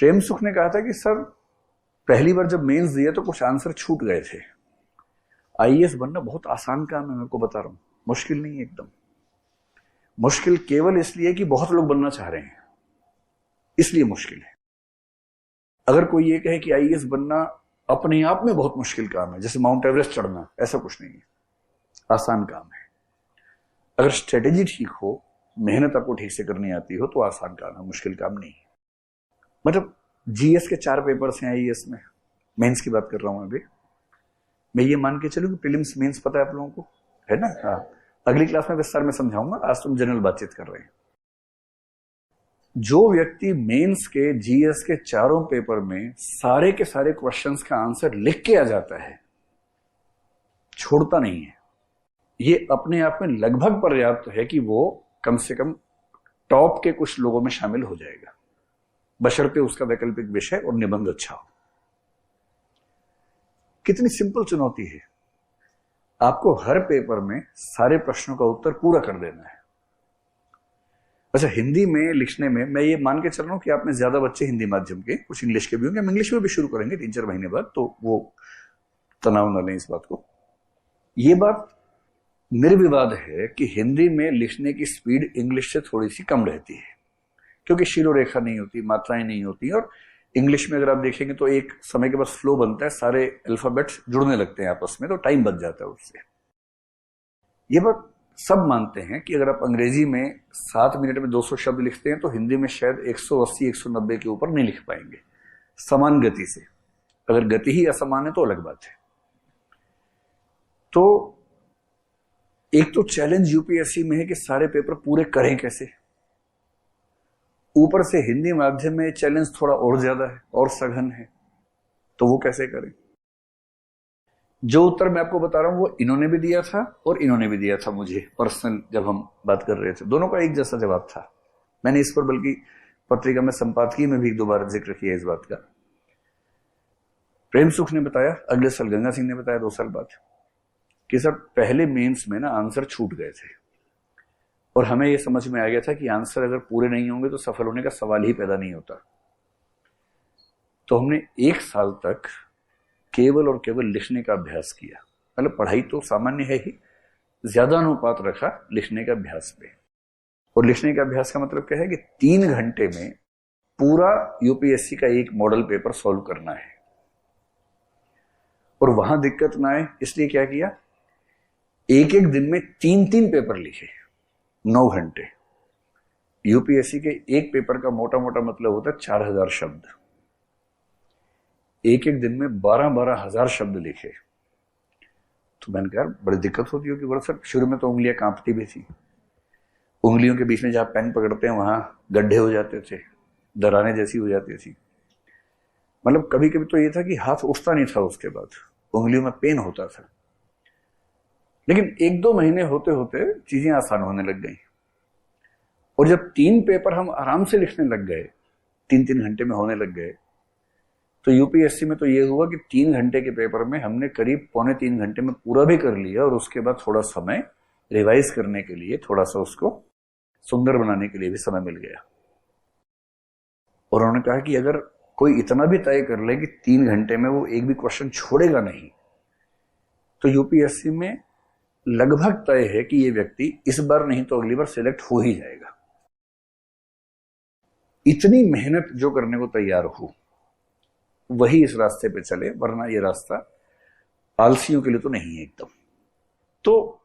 प्रेम सुख ने कहा था कि सर पहली बार जब मेंस दिए तो कुछ आंसर छूट गए थे। आईएएस बनना बहुत आसान काम है, मैं आपको बता रहा हूं, मुश्किल नहीं है एकदम। मुश्किल केवल इसलिए कि बहुत लोग बनना चाह रहे हैं, इसलिए मुश्किल है। अगर कोई ये कहे कि आईएएस बनना अपने आप में बहुत मुश्किल काम है, जैसे माउंट एवरेस्ट चढ़ना, ऐसा कुछ नहीं है, आसान काम है। अगर स्ट्रेटेजी ठीक हो, मेहनत आपको ठीक से करनी आती हो, तो आसान काम है, मुश्किल काम नहीं है। मतलब जीएस के 4 पेपर्स हैं आईएएस में, मेंस की बात कर रहा हूं अभी। मैं ये मान के चलूं कि प्रीलिम्स मेंस पता है आप लोगों को, है ना? हाँ, अगली क्लास में विस्तार में समझाऊंगा, आज तुम जनरल बातचीत कर रहे हैं। जो व्यक्ति मेंस के जीएस के 4 पेपर में सारे के सारे क्वेश्चंस का आंसर लिख के आ जाता है, छोड़ता नहीं है, ये अपने आप में लगभग पर्याप्त है कि वो कम से कम टॉप के कुछ लोगों में शामिल हो जाएगा, बशर्ते उसका वैकल्पिक विषय और निबंध अच्छा हो। कितनी सिंपल चुनौती है, आपको हर पेपर में सारे प्रश्नों का उत्तर पूरा कर देना है। अच्छा, हिंदी में लिखने में मैं ये मान के चल रहा हूं कि आप में ज्यादा बच्चे हिंदी माध्यम के, कुछ इंग्लिश के भी होंगे, हम इंग्लिश में भी शुरू करेंगे 3-4 महीने बाद, तो वो तनाव न लें इस बात को। ये बात निर्विवाद है कि हिंदी में लिखने की स्पीड इंग्लिश से थोड़ी सी कम रहती है, क्योंकि शिरोरेखा नहीं होती, मात्राएं नहीं होती, और इंग्लिश में अगर आप देखेंगे तो एक समय के बाद फ्लो बनता है, सारे अल्फाबेट्स जुड़ने लगते हैं आपस में, तो टाइम बच जाता है उससे। ये बात सब मानते हैं कि अगर आप अंग्रेजी में 7 मिनट में 200 शब्द लिखते हैं तो हिंदी में शायद 180-190 के ऊपर नहीं लिख पाएंगे समान गति से। अगर गति ही असमान है तो अलग बात है। तो एक तो चैलेंज यूपीएससी में है कि सारे पेपर पूरे करें कैसे, ऊपर से हिंदी माध्यम में चैलेंज थोड़ा और ज्यादा है और सघन है, तो वो कैसे करें। जो उत्तर मैं आपको बता रहा हूं वो इन्होंने भी दिया था और इन्होंने भी दिया था मुझे पर्सनल, जब हम बात कर रहे थे, दोनों का एक जैसा जवाब था। मैंने इस पर बल्कि पत्रिका में संपादकीय में भी 1-2 बार जिक्र किया इस बात का। प्रेम सुख ने बताया, अगले साल गंगा सिंह ने बताया 2 साल बाद, कि सर पहले मेंस में ना आंसर छूट गए थे, और हमें यह समझ में आ गया था कि आंसर अगर पूरे नहीं होंगे तो सफल होने का सवाल ही पैदा नहीं होता। तो हमने 1 साल तक केवल और केवल लिखने का अभ्यास किया। मतलब पढ़ाई तो सामान्य है ही, ज्यादा अनुपात रखा लिखने का अभ्यास पे। और लिखने का अभ्यास का मतलब क्या है कि 3 घंटे में पूरा यूपीएससी का एक मॉडल पेपर सॉल्व करना है। और वहां दिक्कत ना आए इसलिए क्या किया, एक एक दिन में 3-3 पेपर लिखे, 9 घंटे। यूपीएससी के एक पेपर का मोटा मोटा मतलब होता है 4000 शब्द। एक एक दिन में 12-12 हजार शब्द लिखे। तो मैंने कहा बड़ी दिक्कत होती होगी। बोला सर शुरू में तो उंगलियां कांपती भी थी, उंगलियों के बीच में जहां पेन पकड़ते हैं वहां गड्ढे हो जाते थे, दरारें जैसी हो जाती थी। मतलब कभी कभी तो ये था कि हाथ उठता नहीं था, उसके बाद उंगलियों में पेन होता था। लेकिन 1-2 महीने होते होते चीजें आसान होने लग गई। और जब 3 पेपर हम आराम से लिखने लग गए, 3-3 घंटे में होने लग गए, तो यूपीएससी में तो ये हुआ कि 3 घंटे के पेपर में हमने करीब 2.25-3 घंटे में पूरा भी कर लिया, और उसके बाद थोड़ा समय रिवाइज करने के लिए, थोड़ा सा उसको सुंदर बनाने के लिए भी समय मिल गया। और उन्होंने कहा कि अगर कोई इतना भी तय कर ले कि 3 घंटे में वो एक भी क्वेश्चन छोड़ेगा नहीं, तो यूपीएससी में लगभग तय है कि ये व्यक्ति इस बार नहीं तो अगली बार सिलेक्ट हो ही जाएगा। इतनी मेहनत जो करने को तैयार हो वही इस रास्ते पे चले, वरना ये रास्ता आलसियों के लिए तो नहीं है एकदम। तो